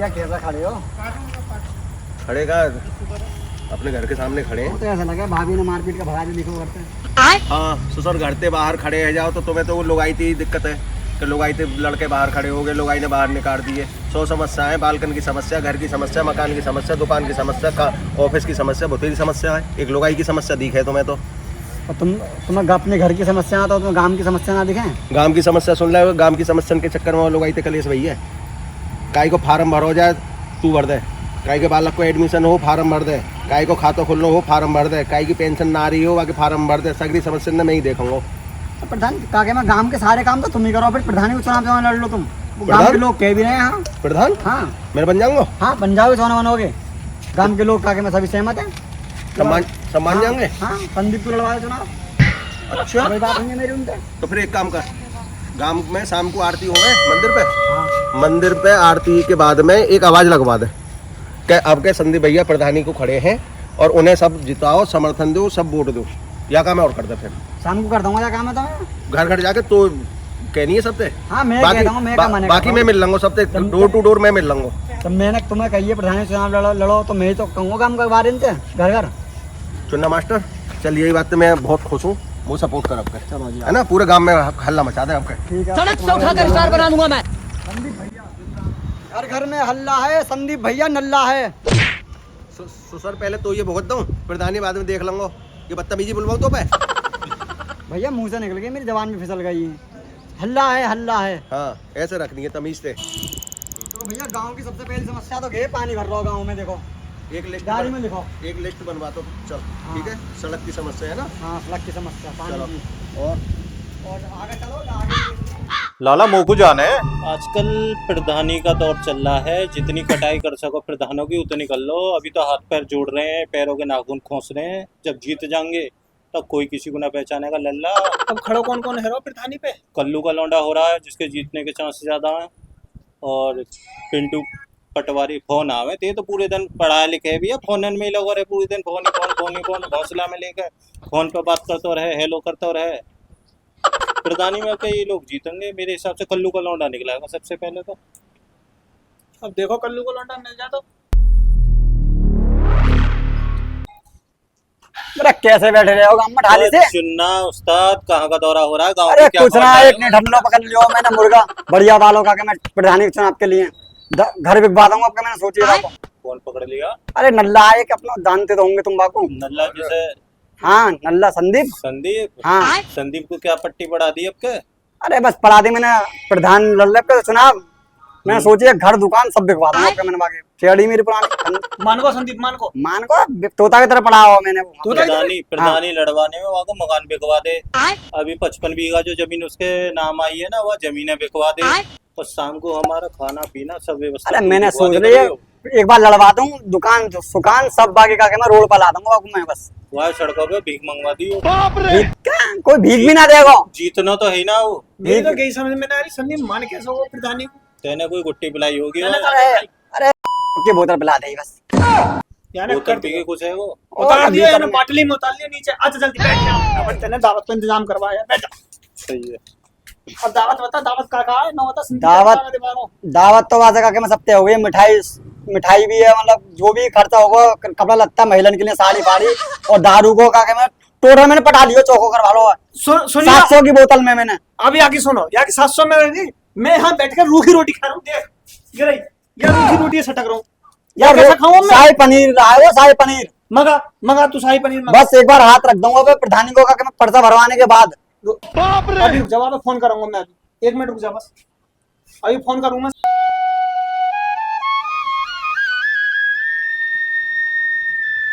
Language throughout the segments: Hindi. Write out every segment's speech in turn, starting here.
भैया कैसा खड़े हो? खड़े का अपने घर के सामने खड़े हैं। तो ऐसा लगा भाभी ने मारपीट का भगा दिया, देखो करते हैं। हाँ ससुर घर से बाहर खड़े है जाओ तो तुम्हें तो वो लोग आई थी दिक्कत है कि लोग आई थे लड़के बाहर खड़े हो गए, लोग आई ने बाहर निकाल दिए। 100 समस्या है, बालकन की समस्या, घर की समस्या, मकान की समस्या, दुकान की समस्या, ऑफिस की समस्या, बहुत समस्या है। एक लोगाई की समस्या दिखे तुम्हें तो और तुम्हें अपने घर की समस्या आता, तुम्हें गांव की समस्या ना दिखे। गांव की समस्या सुन लो, गांव की समस्या के चक्कर में वो लोग आई थे कलेश भैया। काई को फार्म भरो जाए तू भर दे, काई के बालक को एडमिशन हो फार्म भर दे, काई को खाता खोलना हो फार्म भर दे, काई की पेंशन ना आ रही हो बाकी फार्म भर दे। सगरी समस्या ने मैं ही देखूंगा। प्रधान काके में गांव के सारे काम तो तुम ही करो, फिर प्रधान को चुनाव लड़ लो तुम। गांव के लोग कह भी रहे हैं। हाँ प्रधान, हाँ मेरे बन जाऊंगा। हाँ बन जाओगे, सोना बनोगे। गांव के लोग काके में सभी सहमत है, सम्मान जाएंगे। हाँ संदीप को लड़वाए चुनाव। अच्छा कोई बात नहीं है मेरी उनसे। तो फिर एक काम कर, गांव में शाम को आरती हो गए मंदिर पे, हाँ मंदिर पे आरती के बाद में एक आवाज लगवा दे कि आपके संदीप भैया प्रधानी को खड़े हैं और उन्हें सब जिताओ, समर्थन दो, सब वोट दो। या काम है और कर दे। फिर शाम को कर दूंगा, क्या काम है तुम्हें? घर घर जाके तो कहनी है सबसे। हाँ मैं कह दूंगा, मैं का मानेगा। बाकी मैं मिल लूंगा सबसे, डोर टू डोर मैं मिल लूंगा। तो मैंने तुम्हें कही है प्रधान चुनाव लड़ो तो मैं तो कहूँगा काम करवा रहे थे घर घर। चुन्ना मास्टर चल, यही बात मैं बहुत खुश हूँ, वो सपोर्ट कर आपके, चलो जी है ना। पूरे गांव में हल्ला मचा दे आपके। ठीक है, सड़क से उठाकर स्टार बना दूंगा मैं। संदीप भैया घर घर में हल्ला है, संदीप भैया नल्ला है। सर पहले तो ये भुगत दूं, प्रधानी बाद में देख लूंगा। ये बदतमीजी बुलवाऊं तो मैं भैया मुंह से निकल गई, मेरी जबान भी फिसल गई है। हल्ला है, हल्ला है। हाँ ऐसे रखनी है तमीज से। तो भैया गांव की सबसे पहली समस्या तो ये पानी भर रहा हो गांव में, देखो एक लिस्ट डायरी में लिखो। एक लिस्ट बनवा दो चल। हाँ। ठीक है, सड़क की समस्या है ना। हाँ सड़क की समस्या, चलो पानी की। और आगे चलो आगे। लाला मोकू जान है। आजकल प्रधानी का दौर चल रहा है, जितनी कटाई कर सको प्रधानों की उतनी कर लो। अभी तो हाथ पैर जोड़ रहे हैं, पैरों के नाखून खोस रहे हैं। जब जीत जाएंगे तब कोई किसी को ना पहचानेगा। लल्ला अब खड़ो कौन कौन है रो प्रधानी पे? कल्लू का लौंडा हो रहा है जिसके जीतने के चांस ज्यादा हैं, और पिंटू पटवारी। फोन आवे ते तो पूरे दिन पढ़ाए लिखे भी है, फोन में ही लगा रहे पूरे दिन। फोन ही फोन घोंसला में लेकर फोन पे बात करते रहे, हेलो करते रहे। प्रधानी में कई लोग जीतेंगे मेरे हिसाब से। कल्लू का लौंडा निकलेगा सबसे पहले तो। अब देखो कल्लू को लौंडा मिल जाए तो। अरे कैसे बैठे रहे हो गांव में ढाली से? चुन्ना उस्ताद कहाँ का दौरा हो रहा है गाँव अरे में? क्या कुछ ना, खबर है? एक ने ढंडो पकड़ लियो, मैंने मुर्गा बढ़िया वालों का के मैं प्रधानी चुनाव के लिए घर बिकवा दूंगा आपका, मैंने सोची रहा। कौन पकड़ लिया? अरे नल्ला है कि अपना जानते तो होंगे तुम बाको। नल्ला जिसे? हाँ नल्ला संदीप। संदीप। हाँ संदीप को क्या पट्टी पड़ा दी अब के? अरे बस पढ़ा दी मैंने, प्रधान लल्ले पे चुनाव। मैंने सोची घर दुकान सब बिकवा दूंगा आपका, मैंने बाकी छेड़ी मेरी पुरानी। मान को संदीप मान को तोता की तरह पढ़ा हुआ मैंने। प्रधानी लड़वाने में वहाँ को मकान बिकवा दे। अभी 55 बीघा जो जमीन उसके नाम आई है ना, वह जमीनें बिकवा दे। और शाम को हमारा खाना पीना सब व्यवस्था। अरे मैंने सोच रही है एक बार लड़वा दूं, दुकान सुकान सब बाकी का मैं रोड पर ला दूंगा मैं बस। वहाँ सड़कों पे भीख मंगवा दी। कोई भीख भी ना देगा। जीतना तो है ही ना वो। मेरी तो कहीं समझ में ना आ रही, संदीप मान कैसे होगा प्रधानी को? तेने कोई गुट्टी पिलाई होगी। अरे की बोतल पिला दे बस। बोतल पी के कुछ है वो। उतार दिया है ना, बाटली में उतार लिया नीचे। अच्छा जल्दी बैठ जा, अपन तेने दावत का इंतजाम करवाया, बैठ जा। सही है। अब दावत बता, दावत का है ना? बता संदीप। दावत तो वादा का सबते हो गई। मिठाई भी है, मतलब जो भी खर्चा होगा, कपड़ा लत्ता महिलन के लिए, साड़ी फाड़ी और दारू को का मैं टोटल मैंने पटा लियो, चौको करवा लो। 700 की बोतल में मैंने। अभी आगे सुनो, यहाँ की 700 में रहेगी। मैं यहाँ बैठकर रूखी रोटी खा रहा हूँ, देख ये रही, ये रूखी रोटी सटक रहा हूँ। यार कैसा खाऊं मैं? शाही पनीर रहा है वो, शाही पनीर मगा तू शाही पनीर मगा। बस एक बार हाथ रख दूंगा प्रधानी को का मैं पर्चा भरवाने के बाद। अभी जवाब में फोन करूंगा मैं, अभी 1 मिनट रुक जा बस, अभी फोन करूंगा।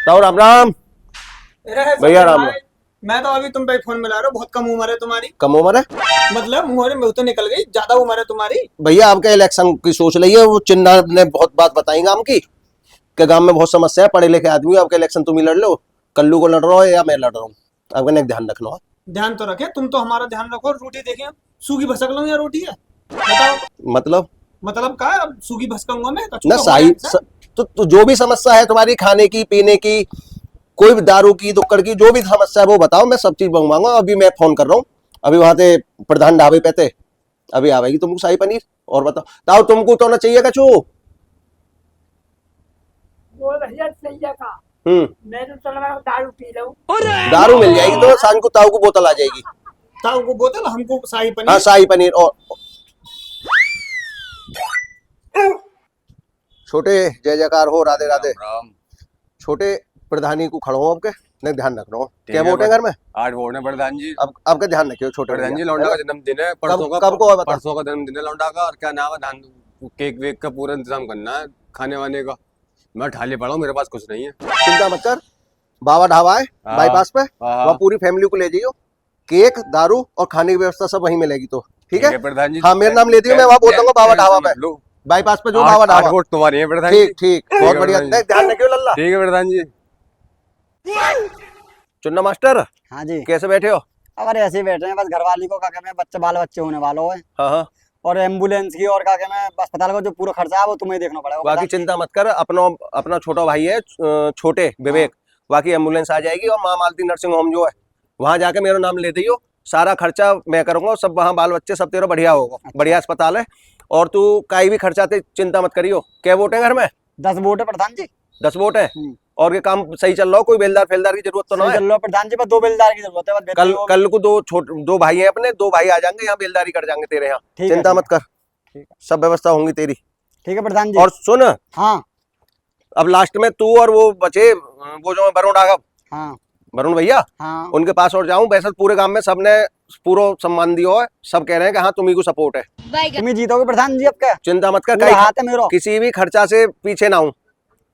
राम राम भैया, राम राम। मैं तो अभी तुम पे फोन मिला रहा हूँ, बहुत कम उम्र है तुम्हारी। कम उम्र है मतलब उम्र में तो निकल गई, ज्यादा उम्र है तुम्हारी। भैया आपके इलेक्शन की सोच रही है, वो चिन्ना ने बहुत बात बताई गांव की कि गांव में बहुत समस्या है, पढ़े लिखे आदमी। आपका इलेक्शन तुम ही लड़ लो, कल्लू को लड़ रहा हो या मैं लड़ रहा हूँ, आपका एक ध्यान रखना। ध्यान तो रखे, तुम तो हमारा ध्यान रखो। रोटी देखे सूखी भसक लो या रोटी है, बताओ मतलब क्या है? सूखी भसकूंगा मैं ना सही। तो जो भी समस्या है तुम्हारी, खाने की, पीने की, कोई भी दारू की, दुक्कड़ की, जो भी समस्या है वो बताओ, मैं सब चीज मंगवाऊंगा। अभी मैं फोन कर रहा हूँ, अभी वहां से प्रधान ढाबे पे थे, अभी आवेगी तुमको शाही पनीर। और बताओ तुमको तो ना चाहिए कछु? वो भैया सही जगह मैं तो चल रहा हूँ दारू पी लूं। दारू मिल जाएगी तो शाम को ताऊ को बोतल आ जाएगी। ताऊ को बोतल, हमको शाही हाँ पनीर। शाही पनीर। और छोटे जय जयकार हो, राधे राधे। राम। छोटे प्रधानी को खड़ो अब के नहीं ध्यान रख रहा हूँ। क्या ठीक है, वोट है घर में? 8 वोट है प्रधान जी। अब का ध्यान रखियो छोटे प्रधान जी भैया। लौंडा का जन्मदिन है परसों का। कब को है बता? परसों का जन्मदिन है लौंडा का। और क्या नाम है, धान केक वेक का पूरा इंतजाम करना है, खाने वाने का। मैं ठाले पड़ा हूँ, मेरे पास कुछ नहीं है। चिंता मत कर, बाबा ढाबा है हाँ। बाईपास पे, हाँ। वहाँ पूरी फैमिली को ले जाइयो। केक, दारू और खाने की व्यवस्था सब वहीं मिलेगी। तो ठीक है प्रधान जी। हाँ, मेरा नाम ले दियो, मैं वहाँ बोल दूंगा बाबा ढाबा पे, लो बाईपास पे जो 8 बाबा ढाबा। वोट तुम्हारी है प्रधान जी। ठीक ठीक, बहुत है बढ़िया। प्रधान जी। देख, ध्यान रखियो लल्ला। ठीक है प्रधान जी। चुन्ना मास्टर हाँ जी। कैसे बैठे हो? अगर ऐसे ही बैठे हैं, बस घरवाली को क्या कहते हैं, बच्चे बाल बच्चे होने वालों है, हाँ हाँ। और एम्बुलेंस की और क्या कहते हैं अस्पताल का जो पूरा खर्चा है वो तुम्हें देखना पड़ेगा। बाकी चिंता मत कर, अपना छोटा भाई है छोटे विवेक, बाकी एम्बुलेंस आ जाएगी। और माँ मालती नर्सिंग होम जो है वहां जाके मेरा नाम ले दियो, सारा खर्चा मैं करूंगा। सब वहाँ बाल बच्चे सब तेरा बढ़िया होगा। बढ़िया अस्पताल है। और तू काई भी खर्चा ते चिंता मत करियो। क्या वोट है घर में? 10 वोट है प्रधान जी। 10 वोट है। और ये काम सही चल रहा हो? कोई बेलदार फेलदार की जरूरत तो ना है? चल लो प्रधान जी, बस 2 बेलदार की जरूरत है बस। कल को दो भाई हैं अपने, 2 भाई आ जाएंगे यहाँ, बेलदारी कर जाएंगे तेरे यहाँ। ठीक है, चिंता ठीक मत कर, सब व्यवस्था होंगी तेरी। ठीक है प्रधान जी। और सुन, हाँ अब लास्ट में तू और वो बचे, वो जो है वरुण राघव, हाँ वरुण भैया, हाँ उनके पास और जाऊं। वैसे पूरे गांव में सबने पूरा सम्मान दिया है, सब कह रहे हैं कि हाँ तुम्ही को सपोर्ट है। तुम ही जीतोगे प्रधान जी। अब क्या चिंता मत कर, पूरा हाथ है मेरा। किसी भी खर्चा से पीछे ना हूँ।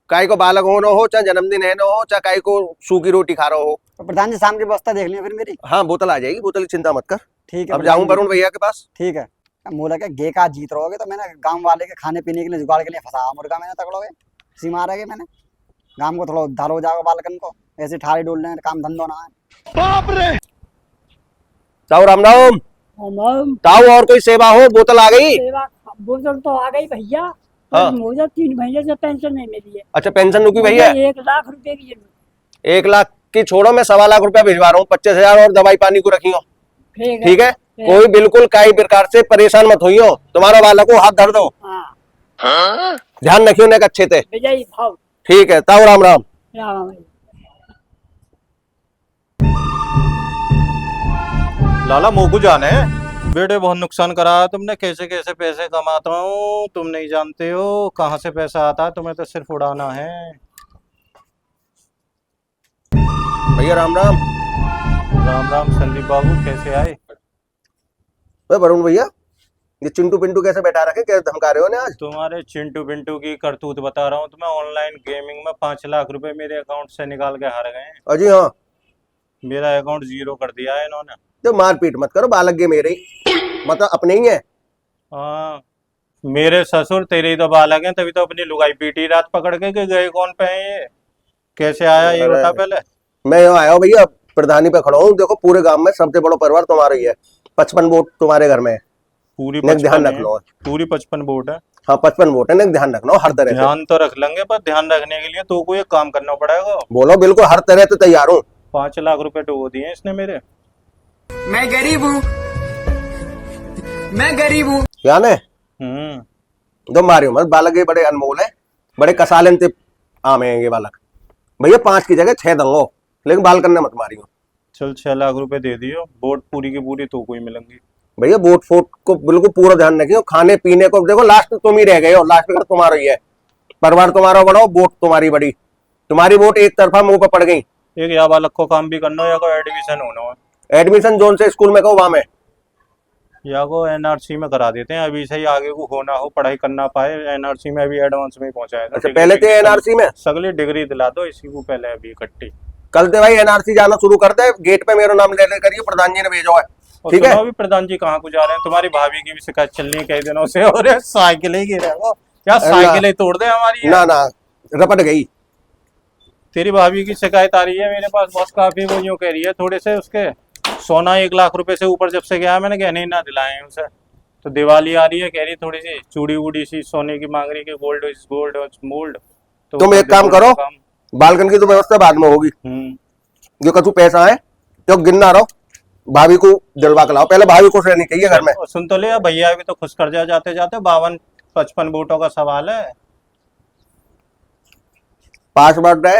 काई को बालक हो ना हो, चाहे जन्मदिन है ना हो, चाहे काई को सूखी रोटी खा रहा हो। तो प्रधान जी शाम की व्यवस्था देख लियो फिर मेरी। हाँ बोतल आ जाएगी, बोतल की चिंता मत कर। ठीक है अब जाऊं वरुण भैया के पास। ठीक है। मोला क्या गे का जीत रहोगे तो मैंने गांव वाले के खाने पीने के लिए जुगाड़ के लिए फंसाया मुर्गा मैंने तकड़ोगे, इसी मारेगे मैंने गांव को थोड़ा उद्धार हो जाएगा बालकन को। ऐसे ठाड़ी डोल रहे काम धंधो ना है। ताऊ राम राम। ताऊ और कोई सेवा हो? बोतल आ गई। सेवा बोतल तो आ गई भैया। हाँ। मुझे 3 महीने से पेंशन नहीं मिली है। अच्छा पेंशन रुकी भैया? 1 लाख रुपए की जरूरत। 1 लाख की छोड़ो, मैं 1.25 लाख रुपया भिजवा रहा हूँ। 25,000 और दवाई पानी को रखियो। ठीक है, कोई बिल्कुल कई प्रकार से परेशान मत होइयो। तुम्हारा बालक को हाथ धर दो। हाँ। ध्यान रखियो ने अच्छे से। विजयी भाव। ठीक है, ताऊ राम राम। राम। लाला मोकू जाने बेटे, बहुत नुकसान करा है तुमने। कैसे कैसे पैसे कमाता हूँ तुम नहीं जानते हो। कहाँ से पैसा आता है, तुम्हें तो सिर्फ उड़ाना है। भैया राम राम। राम राम संदीप बाबू, कैसे आए? वरुण भैया, ये चिंटू पिंटू कैसे बैठा रखे, कैसे धमका रहे हो ने आज? तुम्हारे चिंटू पिंटू की करतूत बता रहा हूँ तुम्हें। ऑनलाइन गेमिंग में 5 लाख रुपए मेरे अकाउंट से निकाल के हार गए। अजी हाँ, मेरा अकाउंट 0 कर दिया है इन्होंने। तो मारपीट मत करो, बालक के मेरे ही, मतलब अपने ही है। हाँ, मेरे ससुर तेरे ही तो बालक हैं, तभी तो अपनी लुगाई पीटी रात पकड़ के कि गए कौन पे हैं ये। कैसे आया ये बता पहले। मैं यहाँ आया हूँ भैया, प्रधानी पे खड़ा हूँ। देखो पूरे गांव में सबसे बड़ा परिवार तुम्हारा ही है। 55 वोट तुम्हारे घर में है। पूरी ध्यान 55 रख है। लो। पूरी 55 वोट है। हाँ 55 वोट है, ध्यान रखना हर तरह से। ध्यान तो रख लेंगे, पर ध्यान रखने के लिए तो कोई एक काम करना पड़ेगा। बोलो, बिल्कुल हर तरह से तैयार हूँ। 5 लाख रुपए डुबो दिए इसने मेरे। मैं गरीब हूँ, मैं गरीब हूँ। ध्यान है, हम्म। मारियो मत, बालक ये बड़े अनमोल है, बड़े कसालन से आम है ये बालक। भैया 5 की जगह 6 दूंगा, लेकिन बाल करने मत मारियो। चल 6 लाख रुपए दे दियो, वोट पूरी की पूरी तो कोई मिलेंगी। भैया वोट फोट को बिल्कुल पूरा ध्यान रखियो। खाने पीने को देखो, लास्ट तुम ही रह गए हो। लास्ट का तुम्हारा ही है, परिवार तुम्हारा बड़ा हो, वोट तुम्हारी बड़ी। तुम्हारी वोट एक तरफा मुंह पे पड़ गई। एक या बालक को काम भी करना हो या कोई एडमिशन होना हो, एडमिशन जोन से स्कूल में कहो वहां में, या को एनआरसी में करा देते हैं। अभी से ही आगे को होना हो, पढ़ाई करना पाए, एनआरसी में अभी एडवांस में ही पहुंचाया। अच्छा पहले थे एनआरसी में, सगली डिग्री दिला दो इसी को पहले अभी इकट्ठी। कल से भाई एनआरसी जाना शुरू कर दे। गेट पे मेरा नाम ले ले करिए, प्रधान जी ने भेजो है। और ठीक है, सुनो, अभी प्रधान जी कहाँ को जा रहे हैं? तुम्हारी भाभी की भी शिकायत चल रही है कई दिनों से। और साइकिल ही गिरे वो, क्या साइकिल ही तोड़ दे हमारी ये? ना ना रपट गई। तेरी भाभी की शिकायत आ रही है मेरे पास बहुत काफी। वो यूँ कह रही है थोड़े से उसके सोना 1 लाख रुपए से ऊपर जब से गया, मैंने गहने ना दिलाए उसे। तो दिवाली आ रही है, कह रही थोड़ी सी चूड़ी वूड़ी सी सोने की मांग रही है, गोल्ड इज गोल्ड मोल्ड। तो तुम एक काम करो, बालकन की तो व्यवस्था बाद में होगी। जो कछु पैसा है तो गिनना रहो, भाभी को दिलवा के लाओ। पहले भाभी खुश रहनी चाहिए घर में। सुन तो ले, भैया भी तो खुश कर जाते जाते। 52-55 वोटों का सवाल है। पासवर्ड है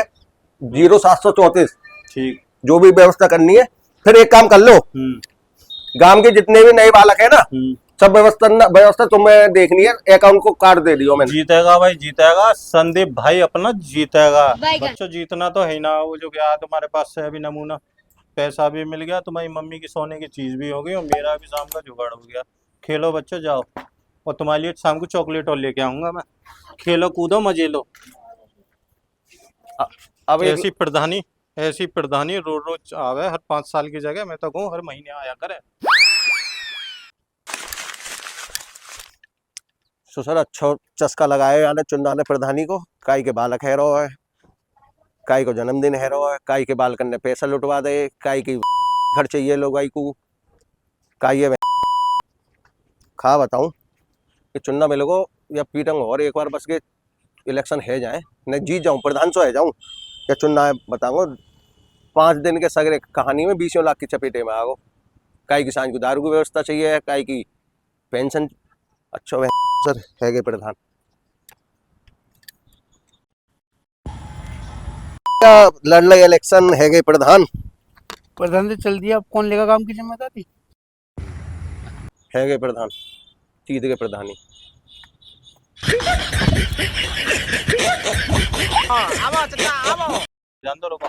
0734। ठीक। जो भी व्यवस्था करनी है, फिर एक काम कर लो, गांव के जितने भी नए बालक है ना, सब व्यवस्था तुम्हें देखनी है। अकाउंट को कार्ड दे दियो मैंने। जीतेगा भाई, जीतेगा संदीप भाई, अपना जीतेगा। बच्चों जीतना तो है ही ना, वो जो क्या तुम्हारे पास से अभी नमूना पैसा भी मिल गया, तुम्हारी मम्मी की सोने की चीज भी हो गई, और मेरा भी शाम का जुगाड़ हो गया। खेलो बच्चों, जाओ, और तुम्हारे लिए शाम को चॉकलेट और लेके आऊंगा मैं। खेलो कूदो, मजे लो। अब ऐसी प्रधानी रोज रोज आवे, हर 5 साल की जगह मैं तो कहूँ हर महीने आया करे। सर अच्छा चस्का लगाए यार चुन्ना ने प्रधानी को। काई के बालक है रो है, काई को जन्मदिन है रो है, काई के बालकन ने पैसा लुटवा दे, काई की घर चाहिए लोग आई को, काई है खा बताऊं कि चुन्ना मिलो को या पीटंग और एक बार बस के इलेक्शन है जाए, न जीत जाऊं प्रधान सो है जाऊं या चुन्ना है बताऊंगा। 5 दिन के सगरे कहानी में 20 लाख की चपेटे में आगो। काई किसान को दारू की व्यवस्था चाहिए, काई की पेंशन। अच्छा सर है गए प्रधान लड़ ले इलेक्शन है गए प्रधान प्रधान से चल दिया, अब कौन लेगा काम की जिम्मेदारी? है गए प्रधान, जीत गए प्रधानी। जान दो, रुको।